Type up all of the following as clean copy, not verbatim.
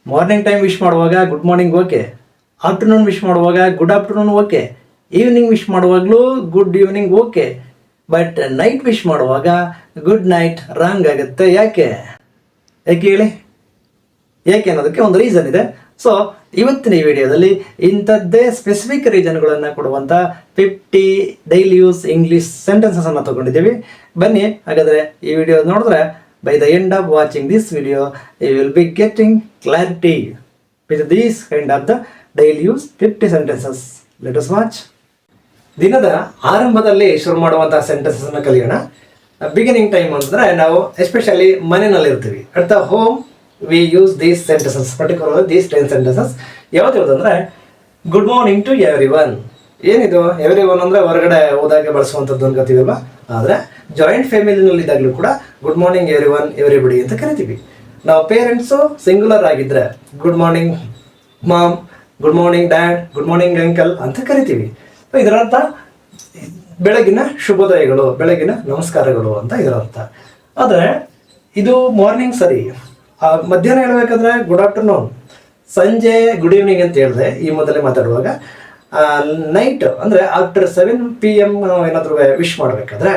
Morning time wish ಮಾಡುವಾಗ good morning okay, afternoon wish ಮಾಡುವಾಗ good afternoon okay, evening wish ಮಾಡುವಾಗಲೂ good evening okay. But night wish ಮಾಡುವಾಗ good night wrong ಆಗುತ್ತೆ. ಯಾಕೆ ಹೇಳಿ? ಯಾಕೆ ಅನ್ನೋದಕ್ಕೆ ಒಂದು ರೀಸನ್ ಇದೆ. ಸೊ ಇವತ್ತಿನ ಈ ವಿಡಿಯೋದಲ್ಲಿ ಇಂಥದ್ದೇ ಸ್ಪೆಸಿಫಿಕ್ ರೀಸನ್ಗಳನ್ನು ಕೊಡುವಂಥ 50 ಡೈಲಿ ಯೂಸ್ ಇಂಗ್ಲೀಷ್ ಸೆಂಟೆನ್ಸಸ್ ಅನ್ನು ತಗೊಂಡಿದ್ದೀವಿ. ಬನ್ನಿ ಹಾಗಾದರೆ ಈ ವಿಡಿಯೋ ನೋಡಿದ್ರೆ by the end of watching this video you will be getting clarity with these kind of the daily use 50 sentences. Let us watch. ದಿನದ ಆರಂಭದಲ್ಲಿ ಶುರು ಮಾಡುವಂತಹ ಸೆಂಟೆನ್ಸಸ್ ಅನ್ನು ಕಲಿಯೋಣ. ಬಿಗಿನಿಂಗ್ ಟೈಮ್ ಅಂತಂದ್ರೆ ನಾವು ಎಸ್ಪೆಷಲಿ ಮನೆಯಲ್ಲಿ ಇರ್ತೀವಿ. At the home we use these sentences, particular these 10 sentences. ಯಾವ್ದು ಅಂದ್ರೆ good morning to everyone. ಏನಿದು ಎವ್ರಿ ಒನ್ ಅಂದ್ರೆ ಹೊರಗಡೆ ಹೋದಾಗೆ ಬಳಸುವಂಥದ್ದು ಅನ್ಕೋತೀವಲ್ವಾ. ಆದರೆ ಜಾಯಿಂಟ್ ಫ್ಯಾಮಿಲಿನಲ್ಲಿ ಇದ್ದಾಗಲೂ ಕೂಡ good morning everyone everybody ಅಂತ ಕರಿತೀವಿ. ನಾವು ಪೇರೆಂಟ್ಸು ಸಿಂಗುಲರ್ ಆಗಿದ್ರೆ good morning mom, good morning dad, good morning uncle ಅಂತ ಕರಿತೀವಿ. ಇದರ ಅರ್ಥ ಬೆಳಗಿನ ಶುಭೋದಯಗಳು, ಬೆಳಗಿನ ನಮಸ್ಕಾರಗಳು ಅಂತ ಇದರ ಅರ್ಥ. ಆದರೆ ಇದು ಮಾರ್ನಿಂಗ್ ಸರಿ. ಮಧ್ಯಾಹ್ನ ಹೇಳ್ಬೇಕಾದ್ರೆ ಗುಡ್ ಆಫ್ಟರ್ನೂನ್, ಸಂಜೆ ಗುಡ್ ಈವ್ನಿಂಗ್ ಅಂತ ಹೇಳಿದೆ ಈ ಮೊದಲೇ ಮಾತಾಡುವಾಗ. ನೈಟ್ ಅಂದರೆ ಆಫ್ಟರ್ 7 PM ನಾವು ಏನಾದರೂ ವಿಶ್ ಮಾಡಬೇಕಾದ್ರೆ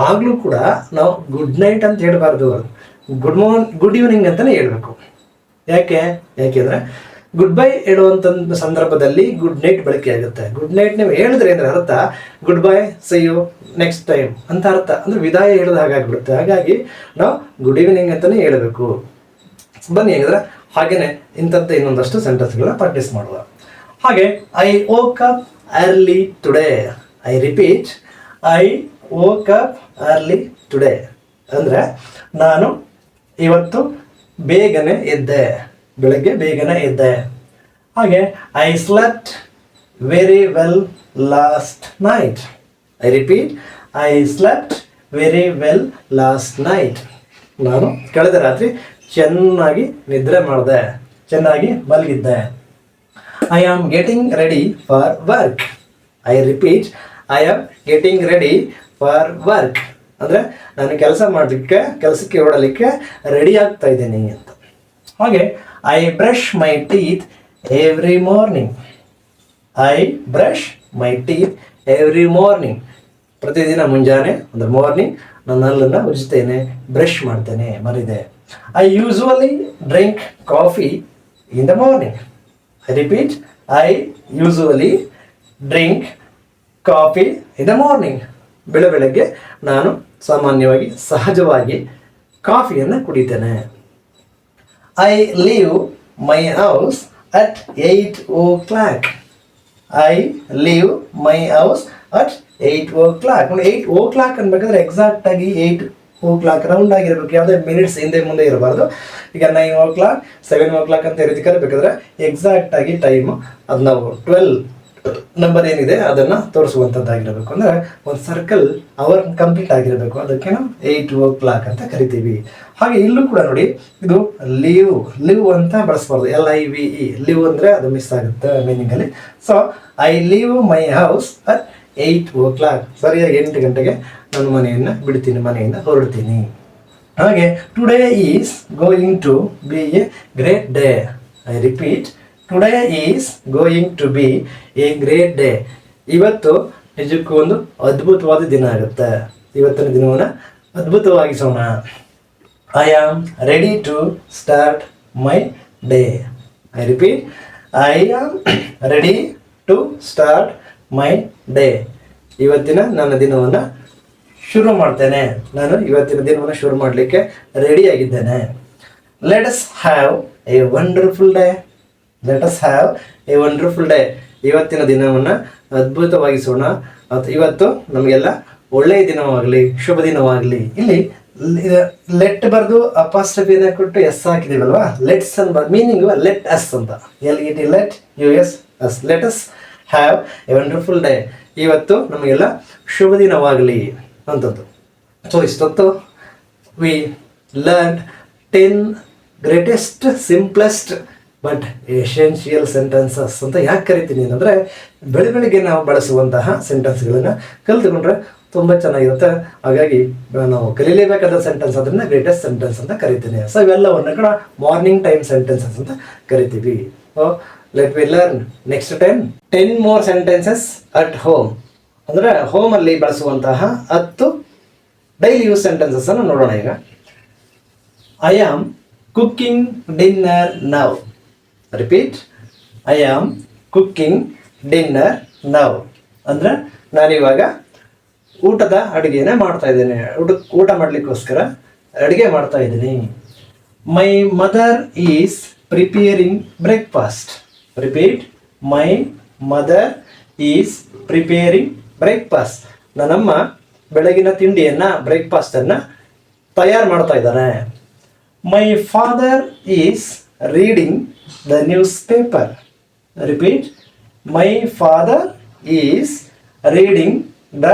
ಆಗಲೂ ಕೂಡ ನಾವು ಗುಡ್ ನೈಟ್ ಅಂತ ಹೇಳಬಾರ್ದು, ಗುಡ್ ಈವ್ನಿಂಗ್ ಅಂತಲೇ ಹೇಳಬೇಕು. ಯಾಕೆಂದರೆ ಗುಡ್ ಬೈ ಹೇಳುವಂಥ ಸಂದರ್ಭದಲ್ಲಿ ಗುಡ್ ನೈಟ್ ಬಳಕೆ ಆಗುತ್ತೆ. ಗುಡ್ ನೈಟ್ ನೀವು ಹೇಳಿದ್ರೆ ಅಂದರೆ ಅರ್ಥ goodbye, see you next time ಅಂತ ಅರ್ಥ. ಅಂದರೆ ವಿದಾಯ ಹೇಳಿದ ಹಾಗಾಗ್ಬಿಡುತ್ತೆ. ಹಾಗಾಗಿ ನಾವು ಗುಡ್ ಈವ್ನಿಂಗ್ ಅಂತಲೇ ಹೇಳಬೇಕು. ಬನ್ನಿ ಹಾಗಿದ್ರೆ ಹಾಗೇನೆ ಇಂಥದ್ದು ಇನ್ನೊಂದಷ್ಟು ಸೆಂಟೆನ್ಸ್ಗಳನ್ನ ಪ್ರಾಕ್ಟೀಸ್ ಮಾಡುವ. ಹಾಗೆ I woke up early today. I repeat, I woke up early today ಅಂದರೆ ನಾನು ಇವತ್ತು ಬೇಗನೆ ಎದ್ದೆ, ಬೆಳಗ್ಗೆ ಬೇಗನೆ ಎದ್ದೆ. ಹಾಗೆ I slept very well last night. I repeat, I slept very well last night. ನಾನು ಕಳೆದ ರಾತ್ರಿ ಚೆನ್ನಾಗಿ ನಿದ್ರೆ ಮಾಡಿದೆ, ಚೆನ್ನಾಗಿ ಮಲಗಿದ್ದೆ. I am getting ready for work. I repeat, I am getting ready for work ಅಂದರೆ ನಾನು ಕೆಲಸಕ್ಕೆ ಓಡಲಿಕ್ಕೆ ರೆಡಿ ಆಗ್ತಾ ಇದ್ದೀನಿ ಅಂತ. ಹಾಗೆ I brush my teeth every morning. I brush my teeth every morning. ಪ್ರತಿದಿನ ಮುಂಜಾನೆ ಅಂದರೆ ಮಾರ್ನಿಂಗ್ ನಾನು ಹಲ್ಲನ್ನು ಉಜ್ಜುತ್ತೇನೆ, ಬ್ರಷ್ ಮಾಡ್ತೇನೆ, ಮರಿದೆ. I usually drink coffee in the morning. I repeat, I usually drink coffee in the morning. ಬೆಳಗ್ಗೆ ನಾನು ಸಾಮಾನ್ಯವಾಗಿ ಸಹಜವಾಗಿ ಕಾಫಿಯನ್ನು ಕುಡಿತೇನೆ. I leave my house at 8 o'clock. I leave my house at 8 o'clock. 8 o'clock ಅನ್ಬೇಕಾದ್ರೆ ಎಕ್ಸಾಕ್ಟ್ ಆಗಿ 8 o'clock ರೌಂಡ್ ಆಗಿರ್ಬೇಕು, ಯಾವುದೇ ಮಿನಿಟ್ಸ್ ಹಿಂದೆ ಮುಂದೆ ಇರಬಾರ್ದು. ಈಗ 9 o'clock 7 o'clock ಅಂತ ರೀತಿ ಕರಿಬೇಕಾದ್ರೆ ಎಕ್ಸಾಕ್ಟ್ ಆಗಿ ಟೈಮು ಅದು ನಾವು 12 ನಂಬರ್ ಏನಿದೆ ಅದನ್ನು ತೋರಿಸುವಂಥದ್ದಾಗಿರಬೇಕು. ಅಂದರೆ ಒಂದು ಸರ್ಕಲ್ ಅವರ್ ಕಂಪ್ಲೀಟ್ ಆಗಿರಬೇಕು. ಅದಕ್ಕೆ ನಾವು 8 o'clock ಅಂತ ಕರಿತೀವಿ. ಹಾಗೆ ಇಲ್ಲೂ ಕೂಡ ನೋಡಿ, ಇದು ಲಿವ್ ಅಂತ ಬಳಸ್ಬಾರ್ದು, LIVE. ಲಿವ್ ಅಂದರೆ ಅದು ಮಿಸ್ ಆಗುತ್ತೆ ಮೀನಿಂಗಲ್ಲಿ. So I leave my house at 8 o'clock. ಸರಿಯಾಗಿ 8 ಗಂಟೆಗೆ ನಾನು ಮನೆಯನ್ನು ಬಿಡ್ತೀನಿ, ಮನೆಯಿಂದ ಹೊರಡ್ತೀನಿ. ಹಾಗೆ today is going to be a great day. I repeat, today is going to be a great day. ಇವತ್ತು ನಿಜಕ್ಕೂ ಒಂದು ಅದ್ಭುತವಾದ ದಿನ ಆಗುತ್ತೆ. ಇವತ್ತಿನ ದಿನವನ್ನು ಅದ್ಭುತವಾಗಿಸೋಣ. I am ready to start my day. I repeat, I am ready to start my day. ಇವತ್ತಿನ ನನ್ನ ದಿನವನ್ನು ಶುರು ಮಾಡ್ತೇನೆ. ನಾನು ಇವತ್ತಿನ ದಿನವನ್ನು ಶುರು ಮಾಡಲಿಕ್ಕೆ ರೆಡಿಯಾಗಿದ್ದೇನೆ. Let us have a wonderful day. Let us have a wonderful day. ಇವತ್ತಿನ ದಿನವನ್ನು ಅದ್ಭುತವಾಗಿಸೋಣ. ಇವತ್ತು ನಮಗೆಲ್ಲ ಒಳ್ಳೆಯ ದಿನವಾಗಲಿ, ಶುಭ ದಿನವಾಗಲಿ. ಇಲ್ಲಿ ಲೆಟ್ ಬರೆದು ಅಪಾಸ್ಟ್ರಫಿನ ಕೊಟ್ಟು ಎಸ್ ಹಾಕಿದೀವಲ್ವಾ, ಲೆಟ್ಸ್ ಅನ್ ಮೀನಿಂಗು ಲೆಟ್ ಅಸ್ ಅಂತ. LET let US us. Let us have a wonderful day. ಇವತ್ತು ನಮಗೆಲ್ಲ ಶುಭ ದಿನವಾಗಲಿ ಅಂತದ್ದು. ಸೊ ಇಷ್ಟೊತ್ತು we learn 10 greatest simplest but essential sentences ಅಂತ ಯಾಕೆ ಕರಿತೀನಿ ಅಂದರೆ ಬೆಳಗ್ಗೆ ನಾವು ಬಳಸುವಂತಹ ಸೆಂಟೆನ್ಸ್ಗಳನ್ನು ಕಲಿತುಕೊಂಡ್ರೆ ತುಂಬ ಚೆನ್ನಾಗಿರುತ್ತೆ. ಹಾಗಾಗಿ ನಾವು ಕಲೀಲೇಬೇಕಾದ ಸೆಂಟೆನ್ಸ್ ಅದನ್ನ ಗ್ರೇಟೆಸ್ಟ್ ಸೆಂಟೆನ್ಸ್ ಅಂತ ಕರಿತೀನಿ. ಸೊ ಇವೆಲ್ಲವನ್ನು ಕೂಡ ಮಾರ್ನಿಂಗ್ ಟೈಮ್ ಸೆಂಟೆನ್ಸಸ್ ಅಂತ ಕರಿತೀವಿ. Let we learn next 10 more sentences at home. ಅಂದರೆ ಹೋಮಲ್ಲಿ ಬಳಸುವಂತಹ 10 ಡೈಲಿ ಯೂಸ್ ಸೆಂಟೆನ್ಸಸ್ ಅನ್ನು ನೋಡೋಣ. ಈಗ I am cooking dinner now. Repeat, I am cooking dinner now. ಅಂದರೆ ನಾನಿವಾಗ ಊಟದ ಅಡುಗೆನ ಮಾಡ್ತಾ ಇದ್ದೇನೆ, ಊಟ ಮಾಡಲಿಕ್ಕೋಸ್ಕರ ಅಡುಗೆ ಮಾಡ್ತಾ ಇದ್ದೀನಿ. My mother is preparing breakfast. Repeat, my mother is preparing breakfast. ನನ್ನಮ್ಮ ಬೆಳಗಿನ ತಿಂಡಿಯನ್ನು ಬ್ರೇಕ್ಫಾಸ್ಟನ್ನು ತಯಾರು ಮಾಡ್ತಾ ಇದ್ದಾರೆ. ಮೈ father is reading the news paper. Repeat, my father is reading the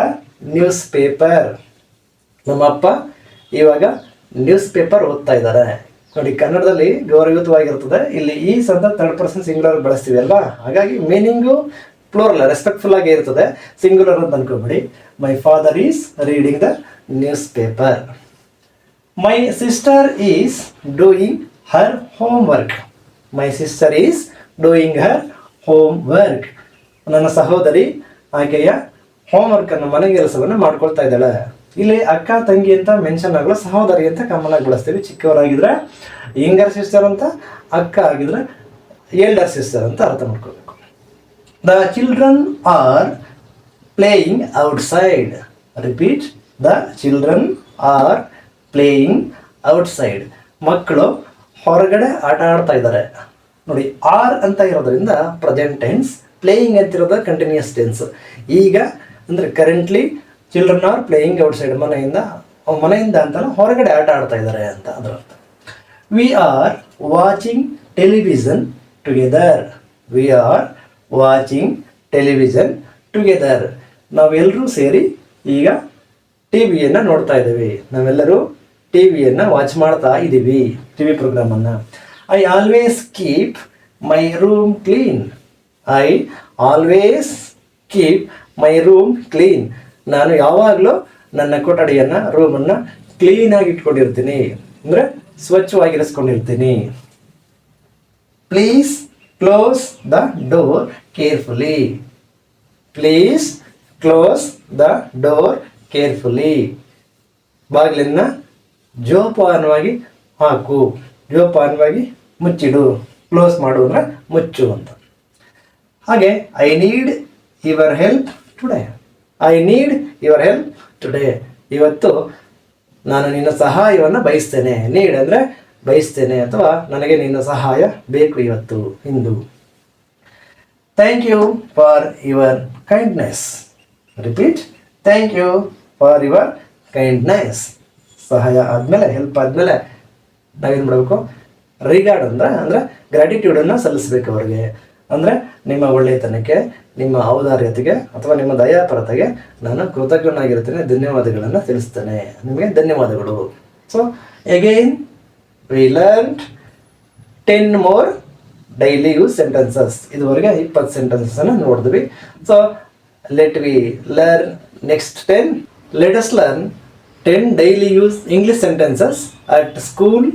news paper. ನಮ್ಮಪ್ಪ ಇವಾಗ ನ್ಯೂಸ್ ಪೇಪರ್ ಓದ್ತಾ ಇದ್ದಾರೆ. ನೋಡಿ, ಕನ್ನಡದಲ್ಲಿ ಗೌರವಯುತವಾಗಿರ್ತದೆ. ಇಲ್ಲಿ ಈಸ್ ಅಂತ ಥರ್ಡ್ ಪರ್ಸನ್ ಸಿಂಗ್ಯುಲರ್ ಬಳಸ್ತೀವಿ ಅಲ್ವಾ, ಹಾಗಾಗಿ ಮೀನಿಂಗು ಪ್ಲೂರಲ್ ರೆಸ್ಪೆಕ್ಟ್ಫುಲ್ ಆಗಿ ಇರ್ತದೆ. ಸಿಂಗ್ಯುಲರ್ ಅಂತ ಅನ್ಕೋಬೇಡಿ. My father is reading the newspaper. My sister is doing her homework. My sister is doing her homework. ನನ್ನ ಸಹೋದರಿ ಆಕೆಯ ಹೋಮ್ವರ್ಕನ್ನು, ಮನೆ ಕೆಲಸವನ್ನು ಮಾಡ್ಕೊಳ್ತಾ ಇದ್ದಾಳೆ. ಇಲ್ಲಿ ಅಕ್ಕ ತಂಗಿ ಅಂತ ಮೆನ್ಷನ್ ಆಗಲ್ಲ, ಸಹೋದರಿ ಅಂತ ಕಾಮನ್ ಆಗಿ ಬಳಸ್ತೀವಿ. ಚಿಕ್ಕವರಾಗಿದ್ರೆ ಯಂಗರ್ ಸಿಸ್ಟರ್ ಅಂತ, ಅಕ್ಕ ಆಗಿದ್ರೆ ಎಲ್ಡರ್ ಸಿಸ್ಟರ್ ಅಂತ ಅರ್ಥ ಮಾಡ್ಕೋಬೇಕು. The children are playing outside. Repeat, the children are playing outside. ಮಕ್ಕಳು ಹೊರಗಡೆ ಆಟ ಆಡ್ತಾ ಇದ್ದಾರೆ. ನೋಡಿ, ಆರ್ ಅಂತ ಇರೋದ್ರಿಂದ ಪ್ರೆಸೆಂಟ್ ಟೆನ್ಸ್, ಪ್ಲೇಯಿಂಗ್ ಅಂತಿರೋದು ಕಂಟಿನ್ಯೂಸ್ ಟೆನ್ಸ್. ಈಗ ಅಂದರೆ currently children are playing outside, ಮನೆಯಿಂದ ಅಂತಲ್ಲ, ಹೊರಗಡೆ ಆಟ ಆಡ್ತಾ ಇದ್ದಾರೆ ಅಂತ ಅದರ ಅರ್ಥ. We are watching television together. We are watching television together. ನಾವೆಲ್ಲರೂ ಸೇರಿ ಈಗ ಟಿ ವಿಯನ್ನು ನೋಡ್ತಾ ಇದ್ದೀವಿ. ನಾವೆಲ್ಲರೂ ಟಿ ವಿಯನ್ನು ವಾಚ್ ಮಾಡ್ತಾ ಇದ್ದೀವಿ, ಟಿ ವಿ ಪ್ರೋಗ್ರಾಮನ್ನು. I always keep my room clean. I always keep my room clean. ನಾನು ಯಾವಾಗಲೂ ನನ್ನ ಕೊಠಡಿಯನ್ನು, ರೂಮನ್ನು ಕ್ಲೀನಾಗಿ ಇಟ್ಕೊಂಡಿರ್ತೀನಿ, ಅಂದರೆ ಸ್ವಚ್ಛವಾಗಿರಿಸ್ಕೊಂಡಿರ್ತೀನಿ. Please close the door carefully. Please close the door carefully. ಬಾಗಿಲನ್ನು ಜೋಪಾನವಾಗಿ ಹಾಕು, ಜೋಪಾನವಾಗಿ ಮುಚ್ಚಿಡು. ಕ್ಲೋಸ್ ಮಾಡು ಅಂದರೆ ಮುಚ್ಚು ಅಂತ. ಹಾಗೆ I need your help today. I need your help today. ಇವತ್ತು ನಾನು ನಿನ್ನ ಸಹಾಯವನ್ನು ಬಯಸ್ತೇನೆ. ನೀಡ್ ಅಂದರೆ ಬಯಸ್ತೇನೆ ಅಥವಾ ನನಗೆ ನಿನ್ನ ಸಹಾಯ ಬೇಕು ಇವತ್ತು, ಇಂದು. Thank you for your kindness. Repeat, thank you for your kindness. ಸಹಾಯ ಆದಮೇಲೆ, ಹೆಲ್ಪ್ ಆದಮೇಲೆ ನಾವೇನು ಮಾಡಬೇಕು? ರಿಗಾರ್ಡ್ ಅಂದರೆ ಗ್ರ್ಯಾಟಿಟ್ಯೂಡನ್ನು ಸಲ್ಲಿಸಬೇಕು ಅವರಿಗೆ. ಅಂದರೆ ನಿಮ್ಮ ಒಳ್ಳೆಯತನಕ್ಕೆ, ನಿಮ್ಮ ಔದಾರ್ಯತೆಗೆ ಅಥವಾ ನಿಮ್ಮ ದಯಾಪರತೆಗೆ ನಾನು ಕೃತಜ್ಞನಾಗಿರ್ತೇನೆ, ಧನ್ಯವಾದಗಳನ್ನು ತಿಳಿಸ್ತೇನೆ. ನಿಮಗೆ ಧನ್ಯವಾದಗಳು. So again we learned 10 more daily use sentences. ಇದುವರೆಗೆ 20 ಸೆಂಟೆನ್ಸನ್ನು ನೋಡಿದ್ವಿ. So let we learn next 10. Let us learn 10 daily use English sentences at school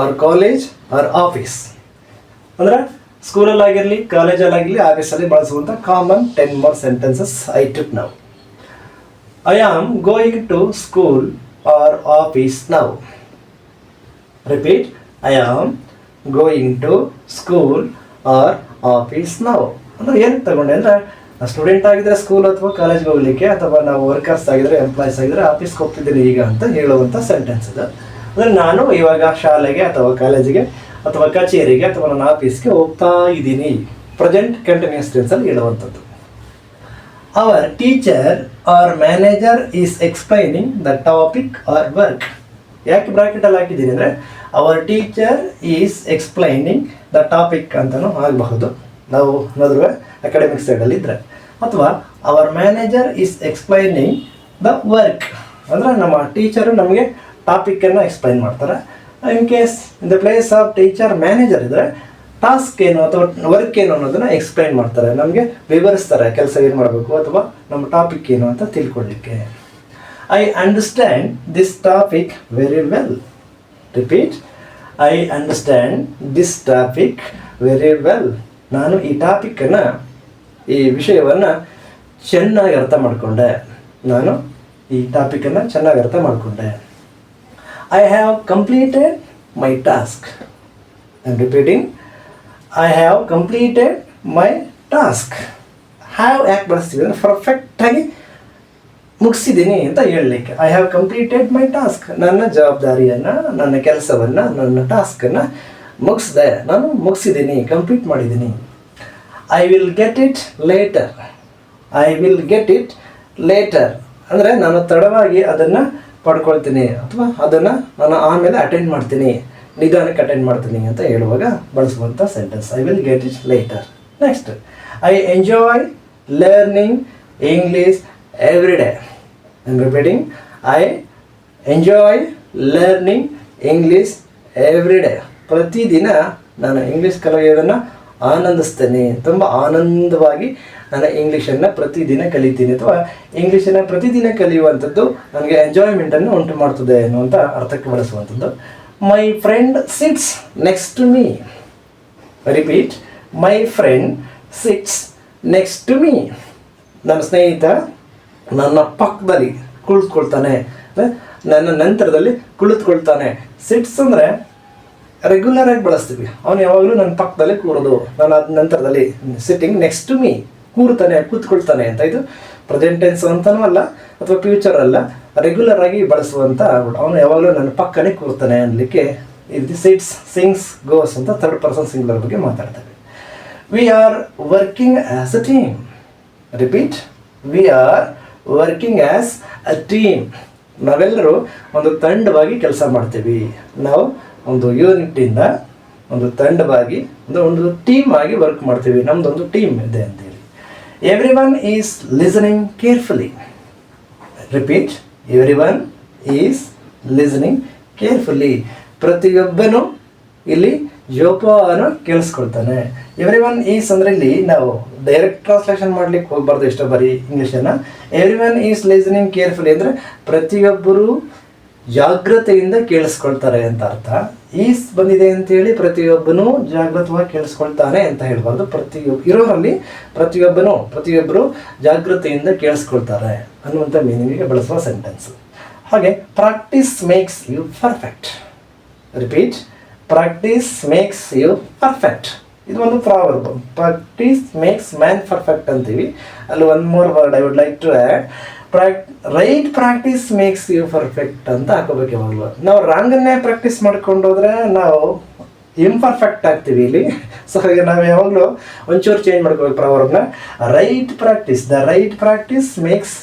or college or office. ಅಂದರೆ ಸ್ಕೂಲಲ್ಲಾಗಿರಲಿ, ಕಾಲೇಜಲ್ಲಾಗಿರಲಿ, ಆಫೀಸಲ್ಲಿ ಬಳಸುವಂಥ common 10 more sentences I took now. I am going to school or office now. Repeat, I am going to school or office now. ಅಂದರೆ ಏನು ತಗೊಂಡೆ ಅಂದರೆ, student ಆಗಿದ್ರೆ ಸ್ಕೂಲ್ ಅಥವಾ ಕಾಲೇಜ್ಗೆ ಹೋಗ್ಲಿಕ್ಕೆ, ಅಥವಾ ನಾವು ವರ್ಕರ್ಸ್ ಆಗಿದ್ರೆ, ಎಂಪ್ಲಾಯೀಸ್ ಆಗಿದ್ರೆ ಆಫೀಸ್ಗೆ ಹೋಗ್ತಿದ್ದೀನಿ ಈಗ ಅಂತ ಹೇಳುವಂಥ ಸೆಂಟೆನ್ಸ್ ಇದು. ಅಂದರೆ ನಾನು ಇವಾಗ ಶಾಲೆಗೆ ಅಥವಾ ಕಾಲೇಜಿಗೆ ಅಥವಾ ಕಚೇರಿಗೆ ಅಥವಾ ನನ್ನ ಆಫೀಸ್ಗೆ ಹೋಗ್ತಾ ಇದ್ದೀನಿ. ಪ್ರೆಸೆಂಟ್ ಕಂಟಿನ್ಯೂಸ್ ಟೆನ್ಸಲ್ಲಿ ಹೇಳುವಂಥದ್ದು. Our teacher or manager is explaining the topic or work. ಯಾಕೆ ಬ್ರಾಕೆಟಲ್ಲಿ ಹಾಕಿದ್ದೀನಿ ಅಂದರೆ, our teacher is explaining the topic ಅಂತಲೂ ಆಗಬಹುದು ನಾವು ಏನಾದರೂ ಅಕಾಡೆಮಿಕ್ ಸೈಡಲ್ಲಿ ಇದ್ದರೆ. ಅಥವಾ our manager is explaining the work ಅಂದರೆ ನಮ್ಮ ಟೀಚರು ನಮಗೆ ಟಾಪಿಕ್ಕನ್ನು ಎಕ್ಸ್ಪ್ಲೈನ್ ಮಾಡ್ತಾರೆ. In case in the place of teacher manager ಇದ್ದರೆ ಟಾಸ್ಕ್ ಏನು ಅಥವಾ ವರ್ಕ್ ಏನು ಅನ್ನೋದನ್ನು ಎಕ್ಸ್ಪ್ಲೈನ್ ಮಾಡ್ತಾರೆ, ನಮಗೆ ವಿವರಿಸ್ತಾರೆ ಕೆಲಸ ಏನು ಮಾಡಬೇಕು ಅಥವಾ ನಮ್ಮ ಟಾಪಿಕ್ ಏನು ಅಂತ ತಿಳ್ಕೊಳ್ಳಿಕ್ಕೆ. I understand this topic very well. Repeat. I understand this topic very well. ನಾನು ಈ ಟಾಪಿಕ್ಕನ್ನು, ಈ ವಿಷಯವನ್ನು ಚೆನ್ನಾಗಿ ಅರ್ಥ ಮಾಡಿಕೊಂಡೆ. ನಾನು ಈ ಟಾಪಿಕನ್ನು ಚೆನ್ನಾಗಿ ಅರ್ಥ ಮಾಡಿಕೊಂಡೆ. I have completed my task. I am repeating. I have completed my task. Have ಯಾಕೆ ಬಳಸ್ತೀವಿ ಅಂದರೆ ಪರ್ಫೆಕ್ಟಾಗಿ ಮುಗಿಸಿದ್ದೀನಿ ಅಂತ ಹೇಳಲಿಕ್ಕೆ. I have completed my task. ನನ್ನ ಜವಾಬ್ದಾರಿಯನ್ನು, ನನ್ನ ಕೆಲಸವನ್ನು, ನನ್ನ ಟಾಸ್ಕನ್ನು ಮುಗಿಸಿದೆ, ನಾನು ಮುಗಿಸಿದ್ದೀನಿ, ಕಂಪ್ಲೀಟ್ ಮಾಡಿದ್ದೀನಿ. I will get it later. I will get it later ಅಂದರೆ ನಾನು ತಡವಾಗಿ ಅದನ್ನು ಪಡ್ಕೊಳ್ತೀನಿ ಅಥವಾ ಅದನ್ನು ನಾನು ಆಮೇಲೆ ಅಟೆಂಡ್ ಮಾಡ್ತೀನಿ, ನಿಧಾನಕ್ಕೆ ಅಟೆಂಡ್ ಮಾಡ್ತೀನಿ ಅಂತ ಹೇಳುವಾಗ ಬಳಸುವಂಥ sentence. I will get it later. Next, I enjoy learning English every day. I am repeating. I enjoy learning English every day. ಪ್ರತಿದಿನ ನಾನು ಇಂಗ್ಲೀಷ್ ಕಲಿಯೋದನ್ನು ಆನಂದಿಸ್ತೇನೆ. ತುಂಬ ಆನಂದವಾಗಿ ನಾನು ಇಂಗ್ಲೀಷನ್ನು ಪ್ರತಿದಿನ ಕಲಿತೀನಿ ಅಥವಾ ಇಂಗ್ಲೀಷನ್ನು ಪ್ರತಿದಿನ ಕಲಿಯುವಂಥದ್ದು ನನಗೆ ಎಂಜಾಯ್ಮೆಂಟನ್ನು ಉಂಟು ಮಾಡ್ತದೆ ಅನ್ನುವಂಥ ಅರ್ಥಕ್ಕೆ ಬಳಸುವಂಥದ್ದು. My friend sits next to me. Repeat. My friend sits next to me. ನನ್ನ ಸ್ನೇಹಿತ ನನ್ನ ಪಕ್ಕದಲ್ಲಿ ಕುಳಿತುಕೊಳ್ತಾನೆ, ನನ್ನ ನಂತರದಲ್ಲಿ ಕುಳಿತುಕೊಳ್ತಾನೆ. ಸಿಟ್ಸ್ ಅಂದರೆ ರೆಗ್ಯುಲರಾಗಿ ಬಳಸ್ತೀವಿ. ಅವನು ಯಾವಾಗಲೂ ನನ್ನ ಪಕ್ಕದಲ್ಲಿ ಕೂರೋದು, ನಾನು ಅದ ನಂತರದಲ್ಲಿ ಸಿಟ್ಟಿಂಗ್ ನೆಕ್ಸ್ಟ್ ಟು ಮೀ, ಕೂರ್ತಾನೆ, ಕೂತ್ಕೊಳ್ತಾನೆ ಅಂತ. ಇದು ಪ್ರೆಸೆಂಟ್ ಟೆನ್ಸ್ ಅಂತನೂ ಅಲ್ಲ ಅಥವಾ ಫ್ಯೂಚರ್ ಅಲ್ಲ, ರೆಗ್ಯುಲರ್ ಆಗಿ ಬಳಸುವಂಥ. ಅವನು ಯಾವಾಗಲೂ ನನ್ನ ಪಕ್ಕನೇ ಕೂರ್ತಾನೆ ಅನ್ನಲಿಕ್ಕೆ ಇದು ಸಿಟ್ಸ್, ಸಿಂಗ್ಸ್, ಗೋಸ್ ಅಂತ ಥರ್ಡ್ ಪರ್ಸನ್ ಸಿಂಗ್ಯುಲರ್ ಬಗ್ಗೆ ಮಾತಾಡ್ತೇವೆ. We are working as a team. Repeat. We are working as a team. ನಾವೆಲ್ಲರೂ ಒಂದು ತಂಡವಾಗಿ ಕೆಲಸ ಮಾಡ್ತೀವಿ. ನಾವು ಒಂದು ಯೂನಿಟ್ಟಿಂದ ಒಂದು ತಂಡವಾಗಿ ಒಂದು ಟೀಮ್ ಆಗಿ ವರ್ಕ್ ಮಾಡ್ತೀವಿ. ನಮ್ಮದೊಂದು ಟೀಮ್ ಇದೆ ಅಂತೇಳಿ. Every one is listening carefully. Repeat. Every one is listening carefully. ಪ್ರತಿಯೊಬ್ಬನು ಇಲ್ಲಿ ಜೋಪಾನ ಕೇಳಿಸ್ಕೊಳ್ತಾನೆ. ಎವ್ರಿ ಒನ್ ಈಸ್ ಅಂದರೆ ಇಲ್ಲಿ ನಾವು ಡೈರೆಕ್ಟ್ ಟ್ರಾನ್ಸ್ಲೇಷನ್ ಮಾಡ್ಲಿಕ್ಕೆ ಹೋಗ್ಬಾರ್ದು ಎಷ್ಟೋ ಬಾರಿ ಇಂಗ್ಲೀಷನ್ನು. Every one is listening carefully ಅಂದರೆ ಪ್ರತಿಯೊಬ್ಬರು ಜಾಗ್ರತೆಯಿಂದ ಕೇಳಿಸ್ಕೊಳ್ತಾರೆ ಅಂತ ಅರ್ಥ. ಈಸ್ ಬಂದಿದೆ ಅಂತೇಳಿ ಪ್ರತಿಯೊಬ್ಬನು ಜಾಗೃತವಾಗಿ ಕೇಳಿಸ್ಕೊಳ್ತಾನೆ ಅಂತ ಹೇಳ್ಬಾರ್ದು. ಇರೋರಲ್ಲಿ ಪ್ರತಿಯೊಬ್ಬರು ಜಾಗೃತೆಯಿಂದ ಕೇಳಿಸ್ಕೊಳ್ತಾರೆ ಅನ್ನುವಂಥ ಮೀನಿಂಗಿಗೆ ಬಳಸುವ ಸೆಂಟೆನ್ಸ್. ಹಾಗೆ practice makes you perfect. Repeat. Practice makes you perfect. ಇದು ಒಂದು proverb. Practice makes man perfect ಅಂತೀವಿ. ಅಲ್ಲಿ one more word I would like to add. Right practice makes you perfect ಅಂತ ಹಾಕೋಬೇಕು ಯಾವಾಗಲೂ. ನಾವು ರಾಂಗನ್ನೇ ಪ್ರಾಕ್ಟೀಸ್ ಮಾಡ್ಕೊಂಡು ಹೋದರೆ ನಾವು ಇಂಪರ್ಫೆಕ್ಟ್ ಆಗ್ತೀವಿ ಇಲ್ಲಿ. ಸೊ ಈಗ ನಾವು ಯಾವಾಗಲೂ ಒಂಚೂರು ಚೇಂಜ್ ಮಾಡ್ಕೋಬೇಕು ಪ್ರಾವರ್ಬ್ನ. Right practice, the right practice makes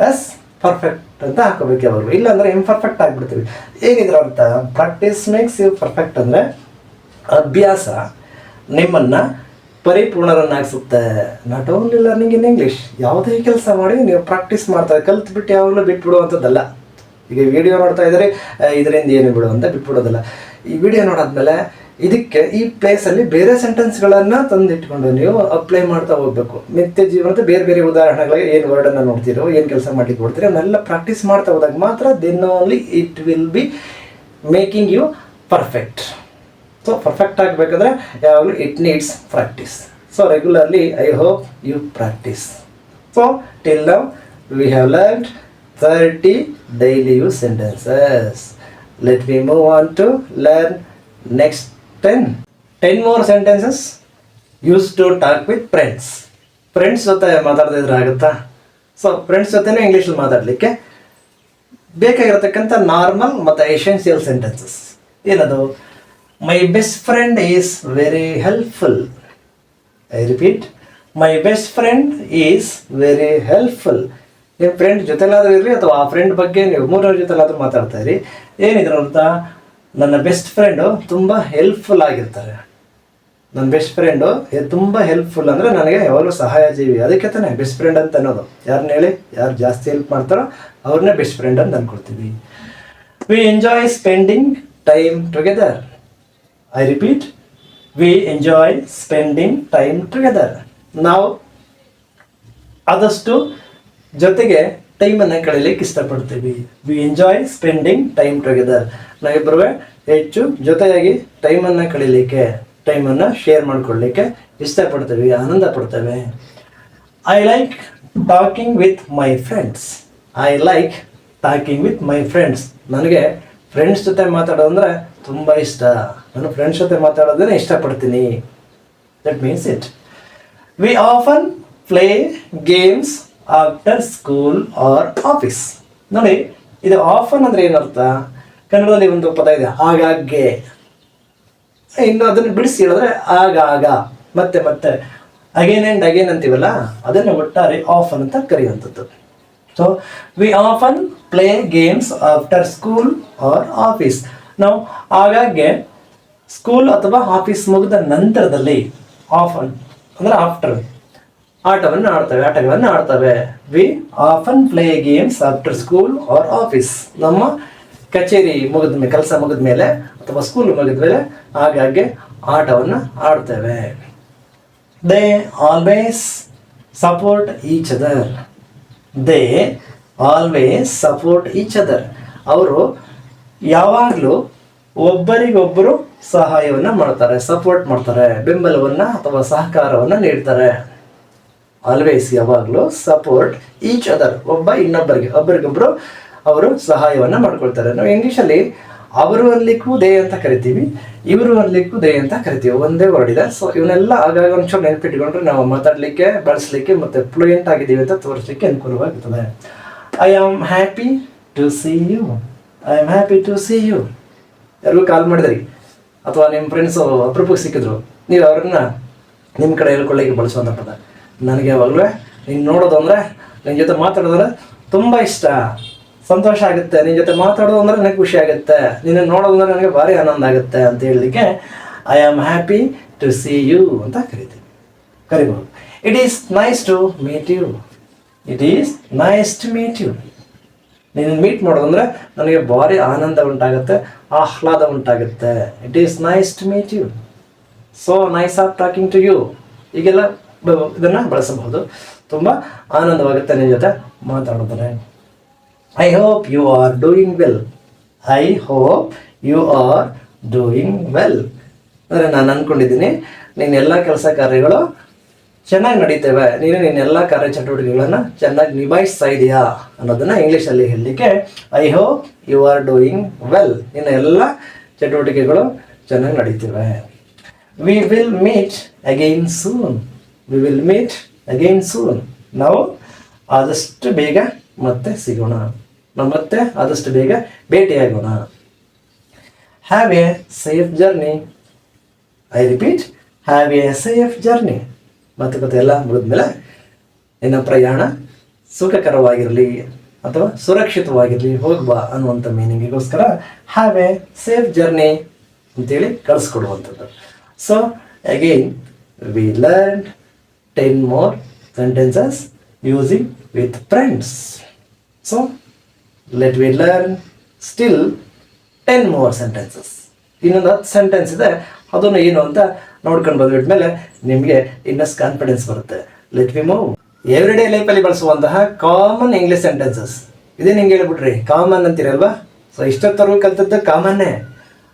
us perfect ಅಂತ ಹಾಕೋಬೇಕು ಯಾವಾಗಲೂ. ಇಲ್ಲಾಂದರೆ ಇಂಪರ್ಫೆಕ್ಟ್ ಆಗಿಬಿಡ್ತೀವಿ. ಏನಿದ್ರ ಅರ್ಥ? ಪ್ರಾಕ್ಟೀಸ್ ಮೇಕ್ಸ್ ಯು ಪರ್ಫೆಕ್ಟ್ ಅಂದರೆ ಅಭ್ಯಾಸ ನಿಮ್ಮನ್ನು ಪರಿಪೂರ್ಣರನ್ನಾಗಿಸುತ್ತೆ. Not only learning in English. ಯಾವುದೇ ಕೆಲಸ ಮಾಡಿ ನೀವು ಪ್ರಾಕ್ಟೀಸ್ ಮಾಡ್ತಾರೆ, ಕಲ್ತ್ಬಿಟ್ಟು ಯಾವಾಗಲೂ ಬಿಟ್ಬಿಡುವಂಥದ್ದಲ್ಲ. ಈಗ ವಿಡಿಯೋ ನೋಡ್ತಾ ಇದ್ದರೆ ಇದರಿಂದ ಏನು ಬಿಡು ಅಂತ ಬಿಟ್ಬಿಡೋದಲ್ಲ. ಈ ವಿಡಿಯೋ ನೋಡಾದ್ಮೇಲೆ ಇದಕ್ಕೆ ಈ ಪ್ಲೇಸಲ್ಲಿ ಬೇರೆ ಸೆಂಟೆನ್ಸ್ಗಳನ್ನು ತಂದಿಟ್ಕೊಂಡು ನೀವು ಅಪ್ಲೈ ಮಾಡ್ತಾ ಹೋಗಬೇಕು. ನಿತ್ಯ ಜೀವನದ ಬೇರೆ ಬೇರೆ ಉದಾಹರಣೆಗಳಿಗೆ ಏನು ವರ್ಡನ್ನು ನೋಡ್ತೀರೋ, ಏನು ಕೆಲಸ ಮಾಡ್ಲಿಕ್ಕೆ ಕೊಡ್ತೀರೋ ಅವನ್ನೆಲ್ಲ ಪ್ರಾಕ್ಟೀಸ್ ಮಾಡ್ತಾ ಹೋದಾಗ ಮಾತ್ರ then only it will be making you perfect. So perfect ಆಗಬೇಕಂದ್ರೆ ಯಾವಾಗಲೂ it needs practice. So regularly I hope you practice. So till now we have learned 30 daily use sentences. Let me move on to learn next 10 more sentences used to talk with friends. Friends ಜೊತೆ ಮಾತಾಡ್ತಿದ್ರೆ ಆಗುತ್ತಾ? So friends ಜೊತೆನೇ ಇಂಗ್ಲೀಷಲ್ಲಿ ಮಾತಾಡಲಿಕ್ಕೆ ಬೇಕಾಗಿರತಕ್ಕಂಥ normal ಮತ್ತು essential sentences ಏನದು? My best friend is very helpful. I repeat. My best friend is very helpful. ನಿಮ್ಮ friend ಜೊತೆಲಾದರೂ ಇರಲಿ ಅಥವಾ ಆ ಫ್ರೆಂಡ್ ಬಗ್ಗೆ ನೀವು ಮೂರರ ಜೊತೆಲಾದರೂ ಮಾತಾಡ್ತಾ ಇರಿ. ಏನಿದ್ರು ಅಂತ, ನನ್ನ ಬೆಸ್ಟ್ ಫ್ರೆಂಡು ತುಂಬ ಹೆಲ್ಪ್ಫುಲ್ ಆಗಿರ್ತಾರೆ. ನನ್ನ ಬೆಸ್ಟ್ ಫ್ರೆಂಡು ತುಂಬ ಹೆಲ್ಪ್ಫುಲ್ ಅಂದರೆ ನನಗೆ ಯಾವಾಗಲೂ ಸಹಾಯ ಜೀವಿ. ಅದಕ್ಕೆ ತಾನೇ ಬೆಸ್ಟ್ ಫ್ರೆಂಡ್ ಅಂತ ಅನ್ನೋದು. ಯಾರನ್ನ ಹೇಳಿ, ಯಾರು ಜಾಸ್ತಿ ಹೆಲ್ಪ್ ಮಾಡ್ತಾರೋ ಅವ್ರನ್ನೇ ಬೆಸ್ಟ್ ಫ್ರೆಂಡ್ ಅಂತ ಅಂದ್ಕೊಳ್ತೀವಿ. We enjoy spending time together. I repeat. We enjoy spending time together. ನಾವು ಆದಷ್ಟು ಜೊತೆಗೆ ಟೈಮನ್ನು ಕಳೀಲಿಕ್ಕೆ ಇಷ್ಟಪಡ್ತೀವಿ. We enjoy spending time together. ನಾವಿಬ್ಬರು ಹೆಚ್ಚು ಜೊತೆಯಾಗಿ ಟೈಮನ್ನು ಕಳೀಲಿಕ್ಕೆ, ಟೈಮನ್ನು ಶೇರ್ ಮಾಡ್ಕೊಳ್ಳಿಕ್ಕೆ ಇಷ್ಟಪಡ್ತೇವೆ, ಆನಂದ ಪಡ್ತೇವೆ. I like talking with my friends. I like talking with my friends. ನನಗೆ ಫ್ರೆಂಡ್ಸ್ ಜೊತೆ ಮಾತಾಡೋದಂದ್ರೆ ತುಂಬ ಇಷ್ಟ. ನಾನು ಫ್ರೆಂಡ್ಸ್ ಜೊತೆ ಮಾತಾಡೋದನ್ನೇ ಇಷ್ಟಪಡ್ತೀನಿ. That means it. We often play games after school or office. ನೋಡಿ, ಇದು ಆಫನ್ ಅಂದರೆ ಏನರ್ಥ? ಕನ್ನಡದಲ್ಲಿ ಒಂದು ಪದ ಇದೆ, ಆಗಾಗ್ಗೆ. ಇನ್ನು ಅದನ್ನು ಬಿಡಿಸಿ ಹೇಳಿದ್ರೆ ಆಗಾಗ, ಮತ್ತೆ ಮತ್ತೆ, ಅಗೇನ್ ಆ್ಯಂಡ್ ಅಗೇನ್ ಅಂತೀವಲ್ಲ, ಅದನ್ನು ಒಟ್ಟಾರೆ ಆಫನ್ ಅಂತ ಕರೆಯುವಂಥದ್ದು. So we often play games after school or office. ನಾವು ಆಗಾಗ್ಗೆ ಸ್ಕೂಲ್ ಅಥವಾ ಆಫೀಸ್ ಮುಗಿದ ನಂತರದಲ್ಲಿ, ಆಫನ್ ಅಂದರೆ ಆಫ್ಟರ್, ಆಟಗಳನ್ನು ಆಡ್ತವೆ. We often play games after school or office. ನಮ್ಮ ಕಚೇರಿ ಮುಗಿದ ಮೇಲೆ, ಕೆಲಸ ಮುಗಿದ ಮೇಲೆ ಅಥವಾ ಸ್ಕೂಲ್ ಮುಗಿದ ಮೇಲೆ ಆಗಾಗ್ಗೆ ಆಟವನ್ನು ಆಡ್ತೇವೆ. They always support each other. They always support each other. ಅವರು ಯಾವಾಗಲೂ ಒಬ್ಬರಿಗೊಬ್ಬರು ಸಹಾಯವನ್ನು ಮಾಡ್ತಾರೆ, ಸಪೋರ್ಟ್ ಮಾಡ್ತಾರೆ, ಬೆಂಬಲವನ್ನು ಅಥವಾ ಸಹಕಾರವನ್ನು ನೀಡ್ತಾರೆ. ಆಲ್ವೇಸ್ ಯಾವಾಗಲೂ ಸಪೋರ್ಟ್ ಈಚ್ ಅದರ್. ಒಬ್ಬರಿಗೊಬ್ಬರು ಅವರು ಸಹಾಯವನ್ನು ಮಾಡ್ಕೊಳ್ತಾರೆ. ನಾವು ಇಂಗ್ಲೀಷಲ್ಲಿ ಅವರು ಅನ್ಲಿಕ್ಕೂ ದೇ ಅಂತ ಕರಿತೀವಿ, ಇವರು ಅನ್ಲಿಕ್ಕೂ ದೇ ಅಂತ ಕರಿತೀವಿ. ಒಂದೇ ವರ್ಡ್ ಇದೆ. ಸೊ ಇವನ್ನೆಲ್ಲ ಆಗಾಗ ಒಂಚೂರು ನೆನಪಿಟ್ಕೊಂಡ್ರೆ ನಾವು ಮಾತಾಡಲಿಕ್ಕೆ, ಬಳಸಲಿಕ್ಕೆ ಮತ್ತು ಫ್ಲೂಯೆಂಟ್ ಆಗಿದ್ದೀವಿ ಅಂತ ತೋರಿಸಲಿಕ್ಕೆ ಅನುಕೂಲವಾಗ್ತದೆ. I am happy to see you. I am happy to see you. ಯಾರಿಗೂ ಕಾಲ್ ಮಾಡಿದ್ರಿ ಅಥವಾ ನಿಮ್ಮ ಫ್ರೆಂಡ್ಸು ಅಪರೂಪಕ್ಕೆ ಸಿಕ್ಕಿದ್ರು, ನೀವು ಅವ್ರನ್ನ ನಿಮ್ಮ ಕಡೆ ಹೇಳ್ಕೊಳ್ಳಿಕ್ಕೆ ಬಳಸುವಂಥ ಪದ. ನನಗೆ ಯಾವಾಗಲೂ ನೀನು ನೋಡೋದು ಅಂದರೆ, ನಿನ್ನ ಜೊತೆ ಮಾತಾಡೋದಂದ್ರೆ ತುಂಬ ಇಷ್ಟ, ಸಂತೋಷ ಆಗುತ್ತೆ. ನಿನ್ನ ಜೊತೆ ಮಾತಾಡೋದು ಅಂದರೆ ನನಗೆ ಖುಷಿ ಆಗುತ್ತೆ, ನಿನ್ನ ನೋಡೋದು ಅಂದರೆ ನನಗೆ ಭಾರಿ ಆನಂದ ಆಗುತ್ತೆ ಅಂತ ಹೇಳಲಿಕ್ಕೆ I am happy to see you ಅಂತ ಕರಿಬಹುದು. It is nice to meet you. It is nice to meet you. ನೀನು ಮೀಟ್ ಮಾಡೋದಂದ್ರೆ ನನಗೆ ಭಾರಿ ಆನಂದ ಉಂಟಾಗುತ್ತೆ, ಆಹ್ಲಾದ ಉಂಟಾಗುತ್ತೆ. It is nice to meet you. So nice of talking to you. ಈಗೆಲ್ಲ ಇದನ್ನು ಬಳಸಬಹುದು. ತುಂಬ ಆನಂದವಾಗುತ್ತೆ ನಿಮ್ಮ ಜೊತೆ ಮಾತಾಡಿದ್ರೆ. I hope you are doing well. I hope you are doing well ಅಂದರೆ ನಾನು ಅಂದ್ಕೊಂಡಿದ್ದೀನಿ ನಿನ್ನೆಲ್ಲ ಕೆಲಸ ಕಾರ್ಯಗಳು ಚೆನ್ನಾಗಿ ನಡೀತೇವೆ, ನೀನು ನಿನ್ನೆಲ್ಲ ಕಾರ್ಯಚಟುವಟಿಕೆಗಳನ್ನು ಚೆನ್ನಾಗಿ ನಿಭಾಯಿಸ್ತಾ ಇದೆಯಾ ಅನ್ನೋದನ್ನು ಇಂಗ್ಲೀಷಲ್ಲಿ ಹೇಳಲಿಕ್ಕೆ I hope you are doing well. ನಿನ್ನ ಎಲ್ಲ ಚಟುವಟಿಕೆಗಳು ಚೆನ್ನಾಗಿ ನಡೀತೇವೆ. We will meet again soon. We will meet again soon. ನಾವು ಆದಷ್ಟು ಬೇಗ ಮತ್ತೆ ಸಿಗೋಣ, ನಾವು ಮತ್ತೆ ಆದಷ್ಟು ಬೇಗ ಭೇಟಿಯಾಗೋಣ. Have a safe journey. I repeat, have a safe journey. ಮಾತುಕತೆ ಎಲ್ಲ ಮುಗಿದ್ಮೇಲೆ ನಿನ್ನ ಪ್ರಯಾಣ ಸುಖಕರವಾಗಿರಲಿ ಅಥವಾ ಸುರಕ್ಷಿತವಾಗಿರಲಿ, ಹೋಗ್ಬಾ ಅನ್ನುವಂಥ ಮೀನಿಂಗಿಗೋಸ್ಕರ ಹ್ಯಾವ್ ಎ ಸೇಫ್ ಜರ್ನಿ ಅಂತೇಳಿ ಕಳಿಸ್ಕೊಡುವಂಥದ್ದು. So again we learn 10 more sentences using with friends. So let we learn still 10 more sentences. ಇನ್ನೊಂದು 10 ಸೆಂಟೆನ್ಸ್ ಇದೆ, ಅದನ್ನು ಏನು ಅಂತ ನೋಡ್ಕೊಂಡು ಬಂದ್ಬಿಟ್ಮೇಲೆ ನಿಮಗೆ ಇನ್ನಷ್ಟು ಕಾನ್ಫಿಡೆನ್ಸ್ ಬರುತ್ತೆ. Let we move. Every day ಲೈಫಲ್ಲಿ ಬಳಸುವಂತಹ ಕಾಮನ್ ಇಂಗ್ಲೀಷ್ ಸೆಂಟೆನ್ಸಸ್ ಇದೇ. ನಿಂಗೆ ಹೇಳ್ಬಿಟ್ರಿ ಕಾಮನ್ ಅಂತೀರಲ್ವಾ. ಸೊ ಇಷ್ಟೊತ್ತವರೆಗೂ ಕಲ್ತದ್ದು ಕಾಮನ್ನೇ,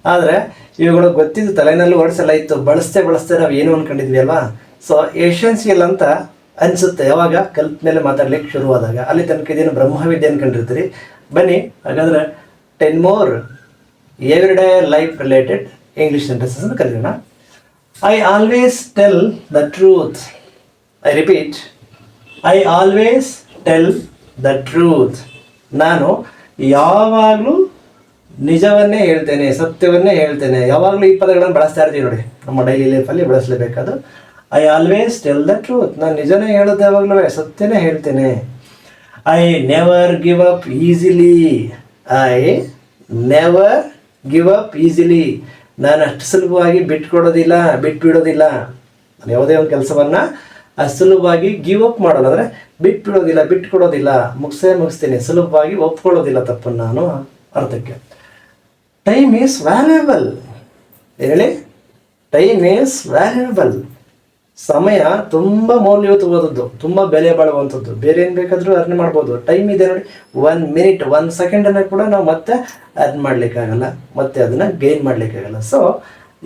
ಆದರೆ ಇವುಗಳು ಗೊತ್ತಿದ್ದು ತಲೆನಲ್ಲಿ ವರ್ಡ್ಸ್ ಎಲ್ಲ ಇತ್ತು, ಬಳಸ್ತೆ ನಾವು ಏನು ಅಂದ್ಕೊಂಡಿದ್ವಿ ಅಲ್ವಾ. ಸೊ ಎಸೆನ್ಷಿಯಲ್ ಅಂತ ಅನಿಸುತ್ತೆ ಯಾವಾಗ ಕಲ್ತ ಮೇಲೆ ಮಾತಾಡ್ಲಿಕ್ಕೆ ಶುರುವಾದಾಗ. ಅಲ್ಲಿ ತನಕ ಇದೇನು ಬ್ರಹ್ಮವಿದ್ಯೆ ಅಂದ್ಕೊಂಡಿರ್ತೀರಿ. ಬನ್ನಿ ಹಾಗಾದರೆ 10 more every day life related English sentences ಅಂತ ಕಲಿಯೋಣ. I always tell the truth. I repeat, I always tell the truth. ನಾನು ಯಾವಾಗಲೂ ನಿಜವನ್ನೇ ಹೇಳ್ತೇನೆ, ಸತ್ಯವನ್ನೇ ಹೇಳ್ತೇನೆ. ಯಾವಾಗಲೂ ಈ ಪದಗಳನ್ನು ಬಳಸ್ತಾ ಇರ್ತೀವಿ ನೋಡಿ, ನಮ್ಮ ಡೈಲಿ ಲೈಫಲ್ಲಿ ಬಳಸಲೇಬೇಕಾದ್ರು. I always tell the truth. ನಾನು ನಿಜನೇ ಹೇಳೋದು, ಯಾವಾಗಲೂ ಸತ್ಯನೇ ಹೇಳ್ತೇನೆ. I never give up easily. I never give up easily. ನಾನು ಅಷ್ಟು ಸುಲಭವಾಗಿ ಬಿಟ್ಬಿಡೋದಿಲ್ಲ. ನಾನು ಯಾವುದೇ ಒಂದು ಕೆಲಸವನ್ನು ಅಷ್ಟು ಸುಲಭವಾಗಿ ಗಿವ್ ಅಪ್ ಮಾಡೋಲ್ಲ, ಅಂದರೆ ಬಿಟ್ಕೊಡೋದಿಲ್ಲ, ಮುಗಿಸ್ತೀನಿ. ಸುಲಭವಾಗಿ ಒಪ್ಕೊಳ್ಳೋದಿಲ್ಲ ತಪ್ಪನ್ನು ನಾನು ಅರ್ಥಕ್ಕೆ. Time is valuable. ಹೇಳಿ, ಟೈಮ್ ಈಸ್ ವ್ಯಾಲ್ಯೂಬಲ್. ಸಮಯ ತುಂಬ ಮೌಲ್ಯಯುತವಾದದ್ದು, ತುಂಬ ಬೆಲೆ ಬಾಳುವಂಥದ್ದು. ಬೇರೆ ಏನು ಬೇಕಾದರೂ ಅರ್ನ್ ಮಾಡ್ಬೋದು. ಟೈಮ್ ಇದೆ ನೋಡಿ, 1 ಮಿನಿಟ್ 1 ಸೆಕೆಂಡನ್ನು ಕೂಡ ನಾವು ಮತ್ತೆ ಅರ್ನ್ ಮಾಡಲಿಕ್ಕಾಗಲ್ಲ, ಮತ್ತೆ ಅದನ್ನು ಗೇನ್ ಮಾಡಲಿಕ್ಕಾಗಲ್ಲ. ಸೊ